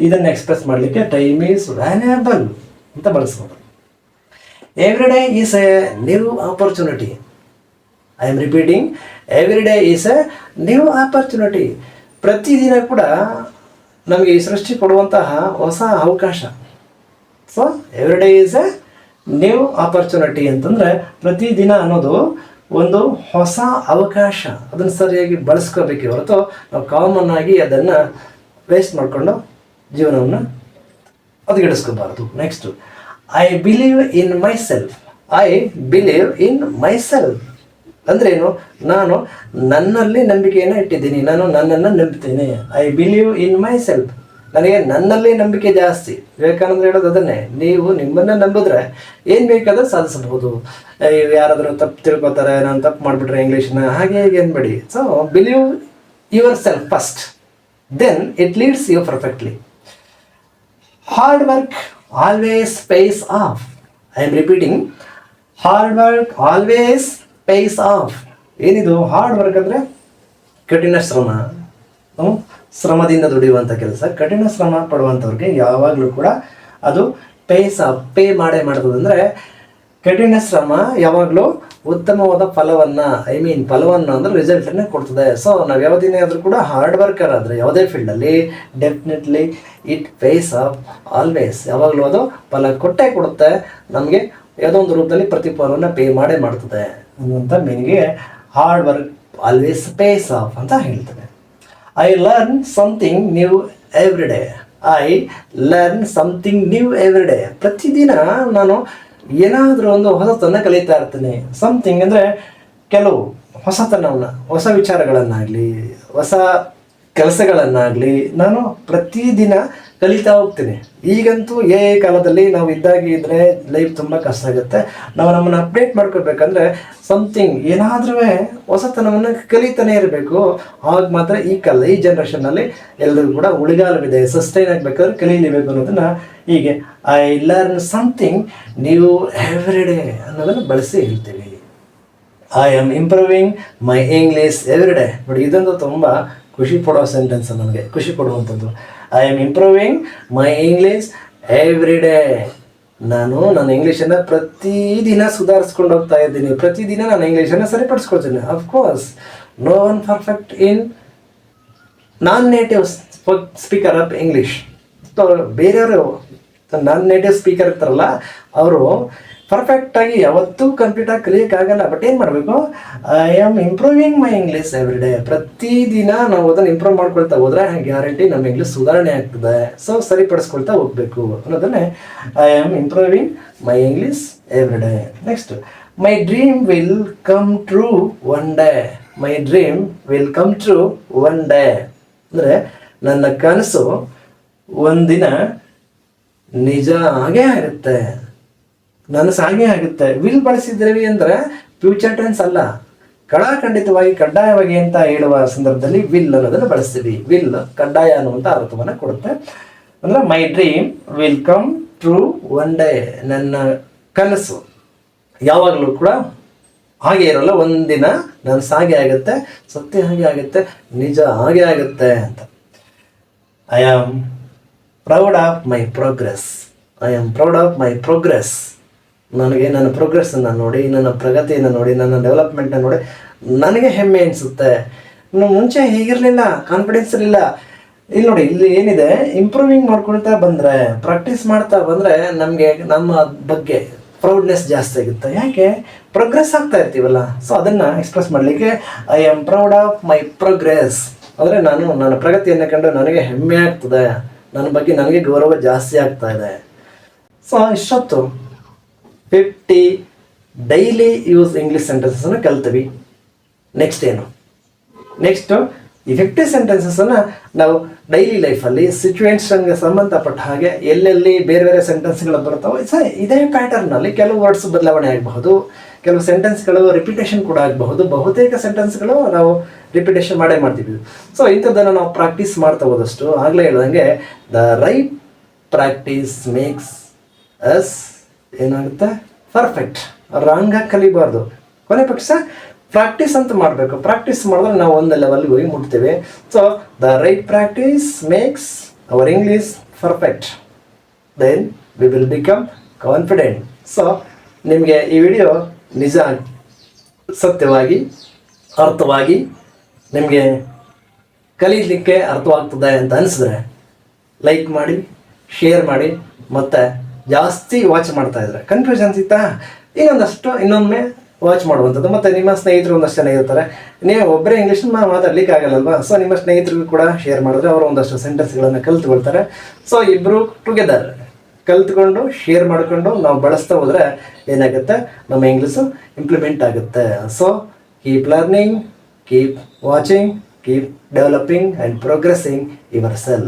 ಇದನ್ನು ಎಕ್ಸ್ಪ್ರೆಸ್ ಮಾಡಲಿಕ್ಕೆ ಟೈಮ್ ಈಸ್ ವ್ಯಾಲ್ಯೂಯಬಲ್ ಅಂತ ಬಳಸ್ಬೋದು. Every day is A new opportunity. I am repeating, every day is A new opportunity. ಪ್ರತಿದಿನ ಕೂಡ ನಮಗೆ ಈ ಸೃಷ್ಟಿ ಕೊಡುವಂತಹ ಹೊಸ ಅವಕಾಶ. So every day is A new opportunity ಅಂತಂದರೆ ಪ್ರತಿದಿನ ಅನ್ನೋದು ಒಂದು ಹೊಸ ಅವಕಾಶ. ಅದನ್ನು ಸರಿಯಾಗಿ ಬಳಸ್ಕೋಬೇಕೆ ಹೊರತು ನಾವು ಕಾಮನ್ ಆಗಿ ಅದನ್ನು ವೇಸ್ಟ್ ಮಾಡಿಕೊಂಡು ಜೀವನವನ್ನು ಹದಗೆಡಿಸ್ಕೋಬಾರ್ದು. Next, I believe in myself. I believe in myself ಅಂದ್ರೇನು? ನಾನು ನನ್ನಲ್ಲಿ ನಂಬಿಕೆಯನ್ನು ಇಟ್ಟಿದ್ದೀನಿ, ನಾನು ನನ್ನನ್ನು ನಂಬ್ತೇನೆ. I believe in myself, ನನಗೆ ನನ್ನಲ್ಲಿ ನಂಬಿಕೆ ಜಾಸ್ತಿ. ವಿವೇಕಾನಂದ ಹೇಳೋದು ಅದನ್ನೇ, ನೀವು ನಿಮ್ಮನ್ನು ನಂಬಿದ್ರೆ ಏನು ಬೇಕಾದರೂ ಸಾಧಿಸಬಹುದು. ಯಾರಾದರೂ ತಪ್ಪು ತಿಳ್ಕೊತಾರೆ, ನಾನು ತಪ್ಪು ಮಾಡಿಬಿಟ್ರೆ ಇಂಗ್ಲೀಷ್ನ ಹಾಗೆ ಹೇಗೆ ಅನ್ಬೇಡಿ. So believe yourself first, then it leads you perfectly. Hard work always pays off. I am repeating, hard work always pays off. ಏನಿದು ಹಾರ್ಡ್ ವರ್ಕ್ ಅಂದರೆ? ಕಠಿಣ ಶ್ರಮ, ಶ್ರಮದಿಂದ ದುಡಿಯುವಂಥ ಕೆಲಸ. ಕಠಿಣ ಶ್ರಮ ಪಡುವಂಥವ್ರಿಗೆ ಯಾವಾಗಲೂ ಕೂಡ ಅದು ಪೇಸ್ ಆಫ್, ಪೇ ಮಾಡೇ ಮಾಡ್ತದೆ. ಅಂದರೆ ಕಠಿಣ ಶ್ರಮ ಯಾವಾಗಲೂ ಉತ್ತಮವಾದ ಫಲವನ್ನು, ಫಲವನ್ನು ಅಂದರೆ ರಿಸಲ್ಟನ್ನು ಕೊಡ್ತದೆ. ಸೊ ನಾವು ಯಾವುದಿನೇ ಆದರೂ ಕೂಡ ಹಾರ್ಡ್ ವರ್ಕರ್ ಆದರೆ ಯಾವುದೇ ಫೀಲ್ಡಲ್ಲಿ definitely it pays off always. ಯಾವಾಗಲೂ ಅದು ಫಲ ಕೊಟ್ಟೇ ಕೊಡುತ್ತೆ, ನಮಗೆ ಯಾವುದೋ ಒಂದು ರೂಪದಲ್ಲಿ ಪ್ರತಿಫಲವನ್ನು ಪೇ ಮಾಡೇ ಮಾಡ್ತದೆ ಅನ್ನುವಂಥ ಮೀನಿಗೆ hard work always pays off ಅಂತ ಹೇಳ್ತದೆ. I learn something new every day. I learn something new every day. ಪ್ರತಿದಿನ ನಾನು ಏನಾದರೂ ಒಂದು ಹೊಸತನ್ನು ಕಲಿತಾ ಇರ್ತೀನಿ. ಸಮಥಿಂಗ್ ಅಂದರೆ ಕೆಲವು ಹೊಸತನವನ್ನು, ಹೊಸ ವಿಚಾರಗಳನ್ನಾಗಲಿ, ಹೊಸ ಕೆಲಸಗಳನ್ನಾಗಲಿ ನಾನು ಪ್ರತಿದಿನ ಕಲಿತಾ ಹೋಗ್ತೀನಿ. ಈಗಂತೂ ಕಾಲದಲ್ಲಿ ನಾವು ಇದ್ದರೆ ಲೈಫ್ ತುಂಬ ಕಷ್ಟ ಆಗುತ್ತೆ. ನಾವು ನಮ್ಮನ್ನು ಅಪ್ಡೇಟ್ ಮಾಡ್ಕೋಬೇಕಂದ್ರೆ ಸಮಥಿಂಗ್ ಏನಾದ್ರೂ ಹೊಸತನವನ್ನು ಕಲಿತಾನೆ ಇರಬೇಕು. ಆವಾಗ ಮಾತ್ರ ಈ ಕಾಲ, ಈ ಜನ್ರೇಷನ್ನಲ್ಲಿ ಎಲ್ಲರಿಗೂ ಕೂಡ ಉಳಿಗಾಲವಿದೆ. ಸಸ್ಟೈನ್ ಆಗಬೇಕಾದ್ರೆ ಕಲೀಲೇಬೇಕು ಅನ್ನೋದನ್ನು ಹೀಗೆ I learn something new every day ಅನ್ನೋದನ್ನು ಬಳಸಿ ಹೇಳ್ತೀವಿ. I am improving my English every day. ನೋಡಿ, ಇದೊಂದು ತುಂಬ ಖುಷಿ ಪಡೋ ಸೆಂಟೆನ್ಸ್, ನನಗೆ ಖುಷಿ ಪಡುವಂಥದ್ದು. I am improving my English every day. ನಾನು ನನ್ನ ಇಂಗ್ಲೀಷನ್ನು ಪ್ರತಿದಿನ ಸುಧಾರಿಸ್ಕೊಂಡು ಹೋಗ್ತಾ ಇದ್ದೀನಿ. ಪ್ರತಿದಿನ ನಾನು ಇಂಗ್ಲೀಷನ್ನು ಸರಿಪಡಿಸ್ಕೊಳ್ತೀನಿ. Of course no one perfect in non native speaker of English. So ಬೇರೆಯವರು ನಾನ್ ನೇಟಿವ್ ಸ್ಪೀಕರ್ ಇರ್ತಾರಲ್ಲ, ಅವರು ಪರ್ಫೆಕ್ಟಾಗಿ ಯಾವತ್ತೂ ಕಂಪ್ಲೀಟಾಗಿ ಕಲಿಯೋಕ್ಕಾಗಲ್ಲ. ಬಟ್ ಏನು ಮಾಡಬೇಕು? I am improving my English every day. ಪ್ರತಿದಿನ ನಾವು ಅದನ್ನು ಇಂಪ್ರೂವ್ ಮಾಡ್ಕೊಳ್ತಾ ಹೋದರೆ ಗ್ಯಾರಂಟಿ ನಮ್ಮ ಇಂಗ್ಲೀಷ್ ಸುಧಾರಣೆ ಆಗ್ತದೆ. ಸೊ ಸರಿಪಡಿಸ್ಕೊಳ್ತಾ ಹೋಗಬೇಕು ಅನ್ನೋದನ್ನೇ I am improving my English every day. Next, my dream will come true one day. My dream will come true one day ಅಂದರೆ ನನ್ನ ಕನಸು ಒಂದಿನ ನಿಜ ಆಗೇ ಆಗುತ್ತೆ, ನನಸು ಹಾಗೆ ಆಗುತ್ತೆ. ವಿಲ್ ಬಳಸಿದ್ದೇವೆ ಅಂದರೆ ಫ್ಯೂಚರ್ ಟೆನ್ಸ್ ಅಲ್ಲ, ಖಂಡಿತವಾಗಿ ಕಡ್ಡಾಯವಾಗಿ ಅಂತ ಹೇಳುವ ಸಂದರ್ಭದಲ್ಲಿ ವಿಲ್ ಅನ್ನೋದನ್ನು ಬಳಸ್ತೀವಿ. ವಿಲ್ ಕಡ್ಡಾಯ ಅನ್ನುವಂಥ ಅರ್ಥವನ್ನು ಕೊಡುತ್ತೆ. ಅಂದರೆ ಮೈ dream will come true one day. ನನ್ನ ಕನಸು ಯಾವಾಗಲೂ ಕೂಡ ಹಾಗೆ ಇರೋಲ್ಲ, ಒಂದಿನ ನನಸು ಹಾಗೆ ಆಗುತ್ತೆ, ಸತ್ಯ ಹಾಗೆ ಆಗುತ್ತೆ, ನಿಜ ಹಾಗೆ ಆಗುತ್ತೆ ಅಂತ. I am proud of my progress. I am proud of my progress. ನನಗೆ ನನ್ನ ಪ್ರೋಗ್ರೆಸ್ಸನ್ನು ನೋಡಿ, ನನ್ನ ಪ್ರಗತಿಯನ್ನು ನೋಡಿ, ನನ್ನ ಡೆವಲಪ್ಮೆಂಟನ್ನು ನೋಡಿ ನನಗೆ ಹೆಮ್ಮೆ ಅನಿಸುತ್ತೆ. ಇನ್ನು ಮುಂಚೆ ಹೀಗಿರಲಿಲ್ಲ, ಕಾನ್ಫಿಡೆನ್ಸ್ ಇರಲಿಲ್ಲ. ಇಲ್ಲಿ ನೋಡಿ, ಇಲ್ಲಿ ಏನಿದೆ, ಇಂಪ್ರೂವಿಂಗ್ ಮಾಡ್ಕೊಳ್ತಾ ಬಂದರೆ, ಪ್ರಾಕ್ಟೀಸ್ ಮಾಡ್ತಾ ಬಂದರೆ ನಮಗೆ ನಮ್ಮ ಬಗ್ಗೆ ಪ್ರೌಡ್ನೆಸ್ ಜಾಸ್ತಿ ಆಗುತ್ತೆ. ಯಾಕೆ? ಪ್ರೋಗ್ರೆಸ್ ಆಗ್ತಾ ಇರ್ತೀವಲ್ಲ. ಸೊ ಅದನ್ನು ಎಕ್ಸ್ಪ್ರೆಸ್ ಮಾಡಲಿಕ್ಕೆ I am proud of my progress ಅಂದರೆ ನಾನು ನನ್ನ ಪ್ರಗತಿಯನ್ನು ಕಂಡು ನನಗೆ ಹೆಮ್ಮೆ ಆಗ್ತದೆ, ನನ್ನ ಬಗ್ಗೆ ನನಗೆ ಗೌರವ ಜಾಸ್ತಿ ಆಗ್ತಾ ಇದೆ. ಸೊ ಇಷ್ಟೊತ್ತು 50 ಡೈಲಿ ಯೂಸ್ ಇಂಗ್ಲೀಷ್ ಸೆಂಟೆನ್ಸನ್ನು ಕಲ್ತೀವಿ. ನೆಕ್ಸ್ಟ್ ಏನು? ನೆಕ್ಸ್ಟು ಈ 50 ಸೆಂಟೆನ್ಸಸ್ಸನ್ನು ನಾವು ಡೈಲಿ ಲೈಫಲ್ಲಿ ಸಿಚುವೇಶನ್ಗೆ ಸಂಬಂಧಪಟ್ಟ ಹಾಗೆ ಎಲ್ಲೆಲ್ಲಿ ಬೇರೆ ಬೇರೆ ಸೆಂಟೆನ್ಸ್ಗಳು ಬರುತ್ತವೆ, ಇದೇ ಪ್ಯಾಟರ್ನಲ್ಲಿ ಕೆಲವು ವರ್ಡ್ಸ್ ಬದಲಾವಣೆ ಆಗಬಹುದು, ಕೆಲವು ಸೆಂಟೆನ್ಸ್ಗಳು ರಿಪಿಟೇಷನ್ ಕೂಡ ಆಗಬಹುದು. ಬಹುತೇಕ ಸೆಂಟೆನ್ಸ್ಗಳು ನಾವು ರಿಪಿಟೇಷನ್ ಮಾಡೇ ಮಾಡ್ತೀವಿ. ಸೊ ಇಂಥದ್ದನ್ನು ನಾವು ಪ್ರಾಕ್ಟೀಸ್ ಮಾಡ್ತಾ ಹೋದಷ್ಟು, ಆಗಲೇ ಹೇಳ್ದಂಗೆ ದ ರೈಟ್ ಪ್ರಾಕ್ಟೀಸ್ ಮೇಕ್ಸ್ ಎಸ್ ಏನಾಗುತ್ತೆ ಪರ್ಫೆಕ್ಟ್. ರಾಂಗಾಗಿ ಕಲಿಬಾರ್ದು, ಕೊನೆ ಪಕ್ಷ ಪ್ರಾಕ್ಟೀಸ್ ಅಂತ ಮಾಡಬೇಕು. ಪ್ರಾಕ್ಟೀಸ್ ಮಾಡಿದ್ರೆ ನಾವು ಒಂದು ಲೆವೆಲ್ಗೆ ಹೋಗಿ ಮುಟ್ತೇವೆ. So the right practice makes our English perfect, then we will become confident. So ನಿಮಗೆ ಈ ವಿಡಿಯೋ ನಿಜ ಸತ್ಯವಾಗಿ ಅರ್ಥವಾಗಿ ನಿಮಗೆ ಕಲೀಲಿಕ್ಕೆ ಅರ್ಥವಾಗ್ತದೆ ಅಂತ ಅನಿಸಿದ್ರೆ ಲೈಕ್ ಮಾಡಿ, ಶೇರ್ ಮಾಡಿ, ಮತ್ತು ಜಾಸ್ತಿ ವಾಚ್ ಮಾಡ್ತಾ ಇದ್ರೆ ಕನ್ಫ್ಯೂಷನ್ ಸಿಗ್ತಾ ಇನ್ನೊಮ್ಮೆ ವಾಚ್ ಮಾಡುವಂಥದ್ದು. ಮತ್ತು ನಿಮ್ಮ ಸ್ನೇಹಿತರು ಒಂದಷ್ಟು ಜನ ಇರ್ತಾರೆ, ನೀವು ಒಬ್ಬರೇ ಇಂಗ್ಲೀಷ್ ಮಾತಾಡ್ಲಿಕ್ಕೆ ಆಗಲ್ಲಲ್ವಾ. ಸೊ ನಿಮ್ಮ ಸ್ನೇಹಿತರಿಗೂ ಕೂಡ ಶೇರ್ ಮಾಡಿದ್ರೆ ಅವರು ಒಂದಷ್ಟು ಸೆಂಟೆನ್ಸ್ಗಳನ್ನು ಕಲ್ತ್ಕೊಳ್ತಾರೆ. ಸೊ ಇಬ್ಬರು ಟುಗೆದರ್ ಕಲ್ತ್ಕೊಂಡು ಶೇರ್ ಮಾಡಿಕೊಂಡು ನಾವು ಬಳಸ್ತಾ ಹೋದರೆ ಏನಾಗುತ್ತೆ, ನಮ್ಮ ಇಂಗ್ಲೀಷು ಇಂಪ್ಲಿಮೆಂಟ್ ಆಗುತ್ತೆ. So keep learning, keep watching, keep developing and progressing yourself.